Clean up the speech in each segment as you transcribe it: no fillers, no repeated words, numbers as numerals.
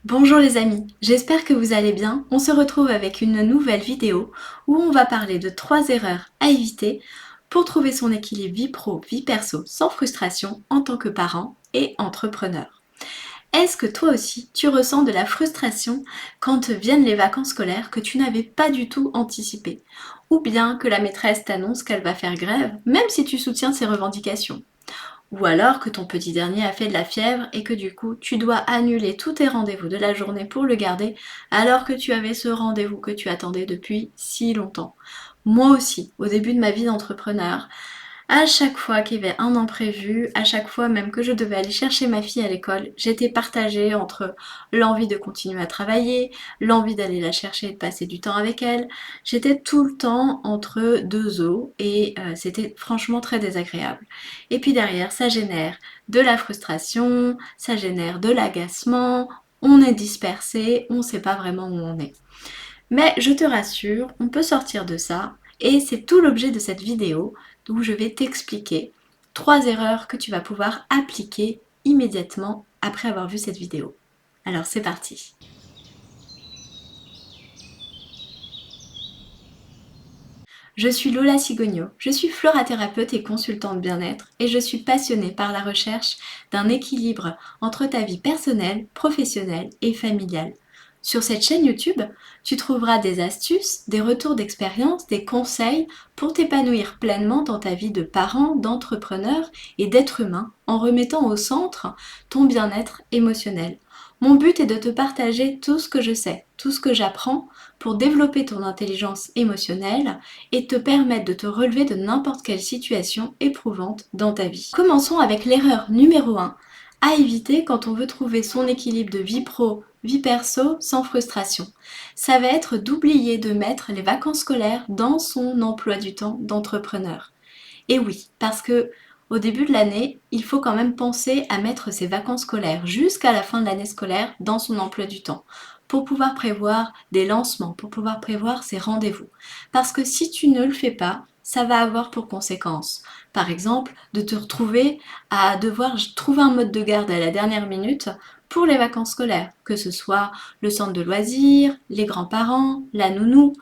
Bonjour les amis, j'espère que vous allez bien. On se retrouve avec une nouvelle vidéo où on va parler de 3 erreurs à éviter pour trouver son équilibre vie pro, vie perso sans frustration en tant que parent et entrepreneur. Est-ce que toi aussi tu ressens de la frustration quand viennent les vacances scolaires que tu n'avais pas du tout anticipées? Ou bien que la maîtresse t'annonce qu'elle va faire grève même si tu soutiens ses revendications? Ou alors que ton petit dernier a fait de la fièvre et que du coup tu dois annuler tous tes rendez-vous de la journée pour le garder alors que tu avais ce rendez-vous que tu attendais depuis si longtemps. Moi aussi, au début de ma vie d'entrepreneur, à chaque fois qu'il y avait un imprévu, à chaque fois même que je devais aller chercher ma fille à l'école, j'étais partagée entre l'envie de continuer à travailler, l'envie d'aller la chercher et de passer du temps avec elle. J'étais tout le temps entre deux eaux et c'était franchement très désagréable. Et puis derrière, ça génère de la frustration, ça génère de l'agacement, on est dispersé, on ne sait pas vraiment où on est. Mais je te rassure, on peut sortir de ça et c'est tout l'objet de cette vidéo où je vais t'expliquer 3 erreurs que tu vas pouvoir appliquer immédiatement après avoir vu cette vidéo. Alors c'est parti. Je suis Lola Cigogno, je suis florathérapeute et consultante bien-être et je suis passionnée par la recherche d'un équilibre entre ta vie personnelle, professionnelle et familiale. Sur cette chaîne YouTube, tu trouveras des astuces, des retours d'expérience, des conseils pour t'épanouir pleinement dans ta vie de parent, d'entrepreneur et d'être humain en remettant au centre ton bien-être émotionnel. Mon but est de te partager tout ce que je sais, tout ce que j'apprends pour développer ton intelligence émotionnelle et te permettre de te relever de n'importe quelle situation éprouvante dans ta vie. Commençons avec l'erreur numéro 1 à éviter quand on veut trouver son équilibre de vie pro, vie perso sans frustration. Ça va être d'oublier de mettre les vacances scolaires dans son emploi du temps d'entrepreneur. Et oui, parce que au début de l'année, il faut quand même penser à mettre ses vacances scolaires jusqu'à la fin de l'année scolaire dans son emploi du temps pour pouvoir prévoir des lancements, pour pouvoir prévoir ses rendez-vous. Parce que si tu ne le fais pas, ça va avoir pour conséquence, par exemple, de te retrouver à devoir trouver un mode de garde à la dernière minute pour les vacances scolaires, que ce soit le centre de loisirs, les grands-parents, la nounou.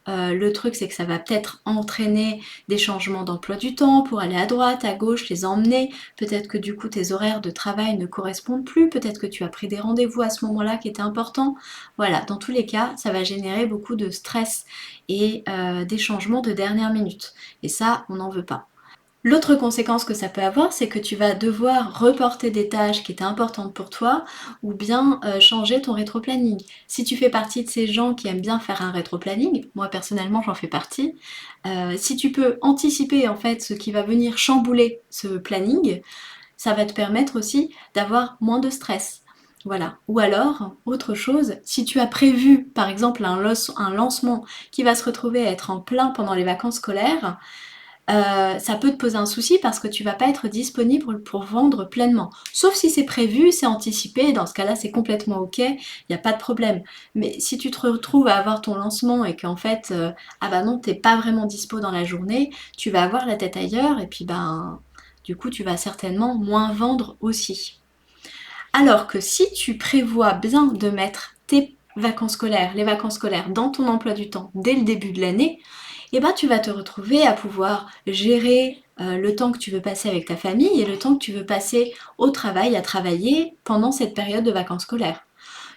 Le truc, c'est que ça va peut-être entraîner des changements d'emploi du temps pour aller à droite, à gauche, les emmener. Peut-être que du coup, tes horaires de travail ne correspondent plus. Peut-être que tu as pris des rendez-vous à ce moment-là qui étaient importants. Voilà, dans tous les cas, ça va générer beaucoup de stress et des changements de dernière minute. Et ça, on n'en veut pas. L'autre conséquence que ça peut avoir, c'est que tu vas devoir reporter des tâches qui étaient importantes pour toi ou bien changer ton rétro-planning. Si tu fais partie de ces gens qui aiment bien faire un rétro-planning, moi personnellement j'en fais partie, si tu peux anticiper en fait ce qui va venir chambouler ce planning, ça va te permettre aussi d'avoir moins de stress. Voilà. Ou alors, autre chose, si tu as prévu par exemple un lancement qui va se retrouver à être en plein pendant les vacances scolaires, ça peut te poser un souci parce que tu vas pas être disponible pour vendre pleinement. Sauf si c'est prévu, c'est anticipé, dans ce cas-là, c'est complètement OK, il y a pas de problème. Mais si tu te retrouves à avoir ton lancement et qu'en fait, ah bah non, tu pas vraiment dispo dans la journée, tu vas avoir la tête ailleurs et puis ben, du coup, tu vas certainement moins vendre aussi. Alors que si tu prévois bien de mettre tes vacances scolaires, les vacances scolaires dans ton emploi du temps dès le début de l'année, eh ben, tu vas te retrouver à pouvoir gérer le temps que tu veux passer avec ta famille et le temps que tu veux passer au travail, à travailler pendant cette période de vacances scolaires.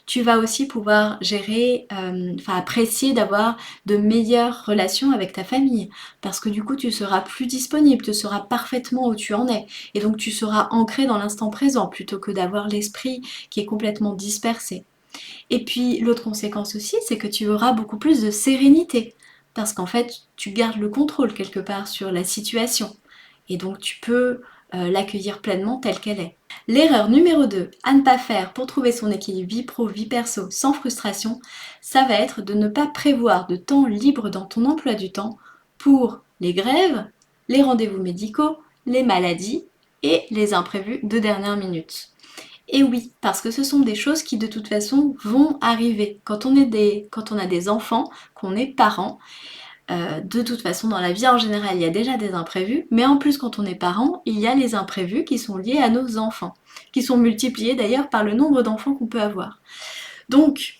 Tu vas aussi pouvoir gérer, enfin apprécier d'avoir de meilleures relations avec ta famille parce que du coup tu seras plus disponible, tu sauras parfaitement où tu en es et donc tu seras ancré dans l'instant présent plutôt que d'avoir l'esprit qui est complètement dispersé. Et puis l'autre conséquence aussi, c'est que tu auras beaucoup plus de sérénité parce qu'en fait tu gardes le contrôle quelque part sur la situation et donc tu peux l'accueillir pleinement telle qu'elle est. L'erreur numéro 2 à ne pas faire pour trouver son équilibre vie pro, vie perso sans frustration, ça va être de ne pas prévoir de temps libre dans ton emploi du temps pour les grèves, les rendez-vous médicaux, les maladies et les imprévus de dernière minute. Et oui, parce que ce sont des choses qui de toute façon vont arriver. Quand on a des enfants, qu'on est parent, de toute façon dans la vie en général il y a déjà des imprévus, mais en plus quand on est parent, il y a les imprévus qui sont liés à nos enfants, qui sont multipliés d'ailleurs par le nombre d'enfants qu'on peut avoir. Donc,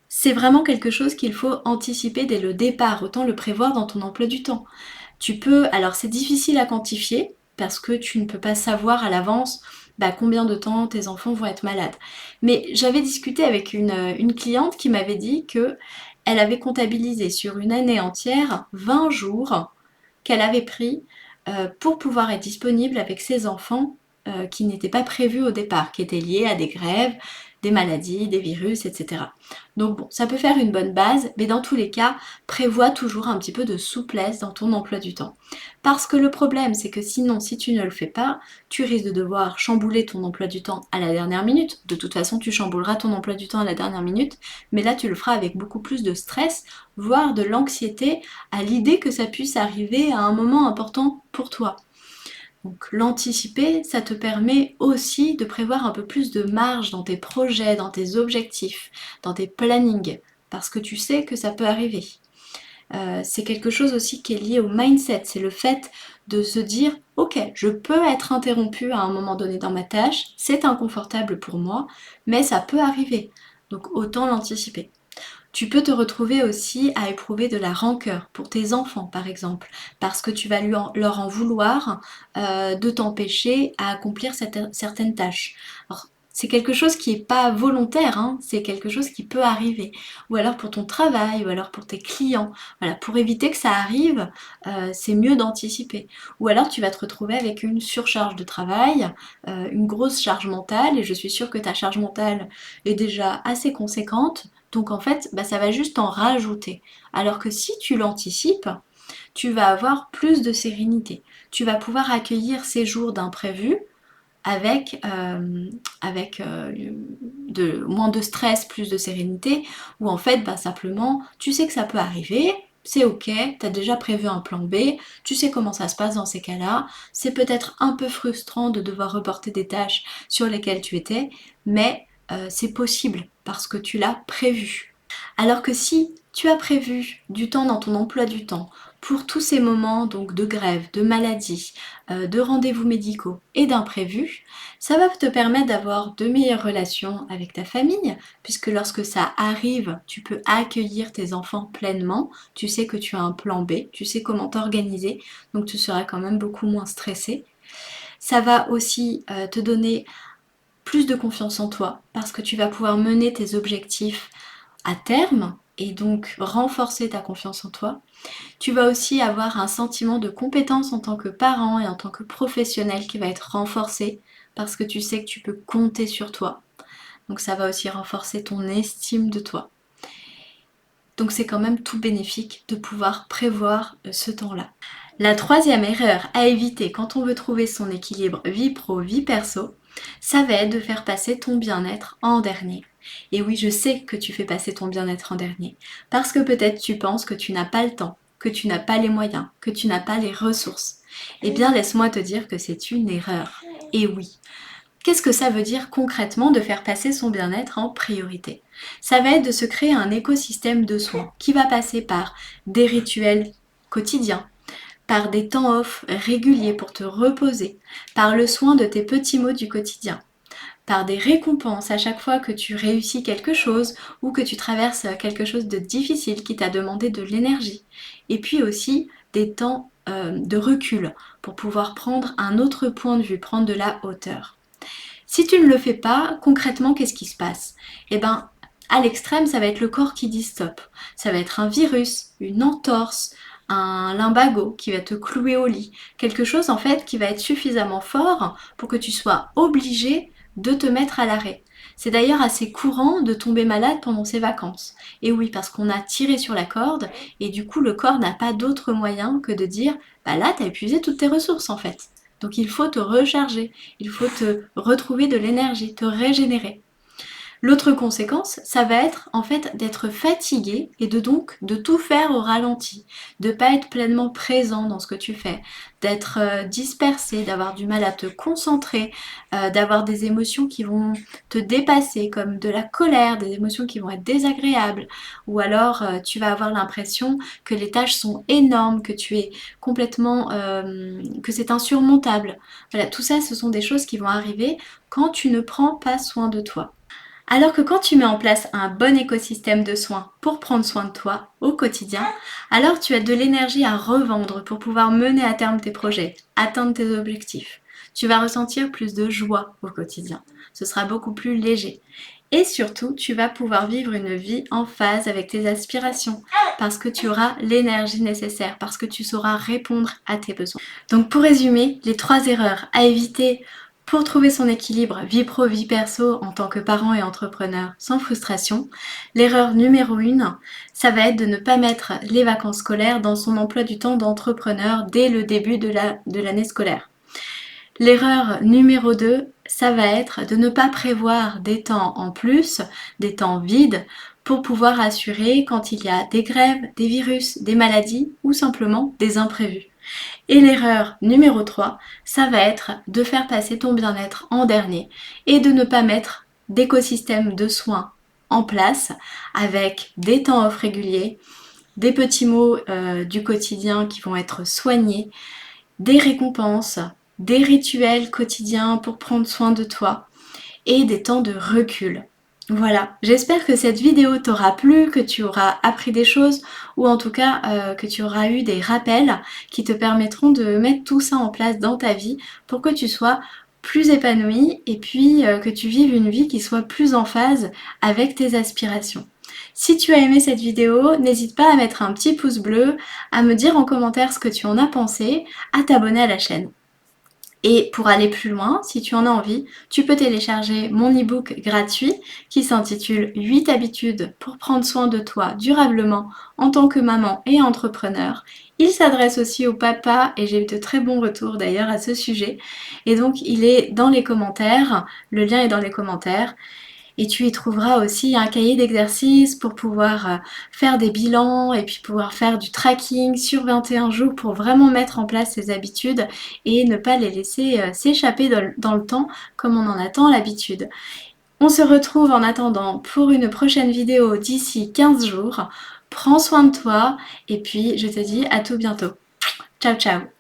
c'est vraiment quelque chose qu'il faut anticiper dès le départ, autant le prévoir dans ton emploi du temps. Alors c'est difficile à quantifier parce que tu ne peux pas savoir à l'avance combien de temps tes enfants vont être malades. Mais j'avais discuté avec une cliente qui m'avait dit que elle avait comptabilisé sur une année entière 20 jours qu'elle avait pris pour pouvoir être disponible avec ses enfants qui n'étaient pas prévus au départ, qui étaient liés à des grèves, des maladies, des virus, etc. Donc bon, ça peut faire une bonne base, mais dans tous les cas, prévois toujours un petit peu de souplesse dans ton emploi du temps. Parce que le problème, c'est que sinon, si tu ne le fais pas, tu risques de devoir chambouler ton emploi du temps à la dernière minute. De toute façon, tu chambouleras ton emploi du temps à la dernière minute, mais là, tu le feras avec beaucoup plus de stress, voire de l'anxiété à l'idée que ça puisse arriver à un moment important pour toi. Donc l'anticiper, ça te permet aussi de prévoir un peu plus de marge dans tes projets, dans tes objectifs, dans tes plannings, parce que tu sais que ça peut arriver. C'est quelque chose aussi qui est lié au mindset, c'est le fait de se dire ok, je peux être interrompu à un moment donné dans ma tâche, c'est inconfortable pour moi, mais ça peut arriver, donc autant l'anticiper. Tu peux te retrouver aussi à éprouver de la rancœur pour tes enfants, par exemple, parce que tu vas leur en vouloir de t'empêcher à accomplir certaines tâches. Alors, c'est quelque chose qui n'est pas volontaire, hein, c'est quelque chose qui peut arriver. Ou alors pour ton travail, ou alors pour tes clients. Voilà, pour éviter que ça arrive, c'est mieux d'anticiper. Ou alors tu vas te retrouver avec une surcharge de travail, une grosse charge mentale, et je suis sûre que ta charge mentale est déjà assez conséquente. Donc en fait, ça va juste en rajouter. Alors que si tu l'anticipes, tu vas avoir plus de sérénité. Tu vas pouvoir accueillir ces jours d'imprévus avec, moins de stress, plus de sérénité, ou en fait, simplement, tu sais que ça peut arriver, c'est ok, tu as déjà prévu un plan B, tu sais comment ça se passe dans ces cas-là, c'est peut-être un peu frustrant de devoir reporter des tâches sur lesquelles tu étais, mais c'est possible parce que tu l'as prévu. Alors que si tu as prévu du temps dans ton emploi du temps pour tous ces moments donc de grève, de maladie, de rendez-vous médicaux et d'imprévus, ça va te permettre d'avoir de meilleures relations avec ta famille, puisque lorsque ça arrive, tu peux accueillir tes enfants pleinement, tu sais que tu as un plan B, tu sais comment t'organiser, donc tu seras quand même beaucoup moins stressé. Ça va aussi te donner plus de confiance en toi, parce que tu vas pouvoir mener tes objectifs à terme et donc renforcer ta confiance en toi. Tu vas aussi avoir un sentiment de compétence en tant que parent et en tant que professionnel qui va être renforcé parce que tu sais que tu peux compter sur toi. Donc ça va aussi renforcer ton estime de toi. Donc c'est quand même tout bénéfique de pouvoir prévoir ce temps-là. La troisième erreur à éviter quand on veut trouver son équilibre vie pro, vie perso, ça va être de faire passer ton bien-être en dernier. Et oui, je sais que tu fais passer ton bien-être en dernier, parce que peut-être tu penses que tu n'as pas le temps, que tu n'as pas les moyens, que tu n'as pas les ressources. Eh bien, laisse-moi te dire que c'est une erreur. Et oui. Qu'est-ce que ça veut dire concrètement de faire passer son bien-être en priorité? Ça va être de se créer un écosystème de soins qui va passer par des rituels quotidiens, par des temps off réguliers pour te reposer, par le soin de tes petits mots du quotidien, par des récompenses à chaque fois que tu réussis quelque chose ou que tu traverses quelque chose de difficile qui t'a demandé de l'énergie. Et puis aussi des temps de recul pour pouvoir prendre un autre point de vue, prendre de la hauteur. Si tu ne le fais pas, concrètement, qu'est-ce qui se passe? Eh bien, à l'extrême, ça va être le corps qui dit stop. Ça va être un virus, une entorse, un lumbago qui va te clouer au lit. Quelque chose en fait qui va être suffisamment fort pour que tu sois obligé de te mettre à l'arrêt. C'est d'ailleurs assez courant de tomber malade pendant ses vacances. Et oui, parce qu'on a tiré sur la corde et du coup le corps n'a pas d'autre moyen que de dire là t'as épuisé toutes tes ressources en fait. Donc il faut te recharger, il faut te retrouver de l'énergie, te régénérer. L'autre conséquence, ça va être en fait d'être fatigué et donc de tout faire au ralenti, de pas être pleinement présent dans ce que tu fais, d'être dispersé, d'avoir du mal à te concentrer, d'avoir des émotions qui vont te dépasser comme de la colère, des émotions qui vont être désagréables, ou alors tu vas avoir l'impression que les tâches sont énormes, que tu es complètement, que c'est insurmontable. Voilà, tout ça, ce sont des choses qui vont arriver quand tu ne prends pas soin de toi. Alors que quand tu mets en place un bon écosystème de soins pour prendre soin de toi au quotidien, alors tu as de l'énergie à revendre pour pouvoir mener à terme tes projets, atteindre tes objectifs. Tu vas ressentir plus de joie au quotidien. Ce sera beaucoup plus léger. Et surtout, tu vas pouvoir vivre une vie en phase avec tes aspirations parce que tu auras l'énergie nécessaire, parce que tu sauras répondre à tes besoins. Donc pour résumer, les 3 erreurs à éviter pour trouver son équilibre vie pro, vie perso en tant que parent et entrepreneur sans frustration, l'erreur numéro 1, ça va être de ne pas mettre les vacances scolaires dans son emploi du temps d'entrepreneur dès le début de l'année scolaire. L'erreur numéro 2, ça va être de ne pas prévoir des temps en plus, des temps vides, pour pouvoir assurer quand il y a des grèves, des virus, des maladies ou simplement des imprévus. Et l'erreur numéro 3, ça va être de faire passer ton bien-être en dernier et de ne pas mettre d'écosystème de soins en place avec des temps off réguliers, des petits mots du quotidien qui vont être soignés, des récompenses, des rituels quotidiens pour prendre soin de toi et des temps de recul. Voilà, j'espère que cette vidéo t'aura plu, que tu auras appris des choses ou en tout cas que tu auras eu des rappels qui te permettront de mettre tout ça en place dans ta vie pour que tu sois plus épanouie et puis que tu vives une vie qui soit plus en phase avec tes aspirations. Si tu as aimé cette vidéo, n'hésite pas à mettre un petit pouce bleu, à me dire en commentaire ce que tu en as pensé, à t'abonner à la chaîne. Et pour aller plus loin, si tu en as envie, tu peux télécharger mon e-book gratuit qui s'intitule 8 habitudes pour prendre soin de toi durablement en tant que maman et entrepreneur. Il s'adresse aussi aux papas et j'ai eu de très bons retours d'ailleurs à ce sujet. Et donc il est dans les commentaires, le lien est dans les commentaires. Et tu y trouveras aussi un cahier d'exercices pour pouvoir faire des bilans et puis pouvoir faire du tracking sur 21 jours pour vraiment mettre en place ces habitudes et ne pas les laisser s'échapper dans le temps comme on en attend l'habitude. On se retrouve en attendant pour une prochaine vidéo d'ici 15 jours. Prends soin de toi et puis je te dis à tout bientôt. Ciao ciao!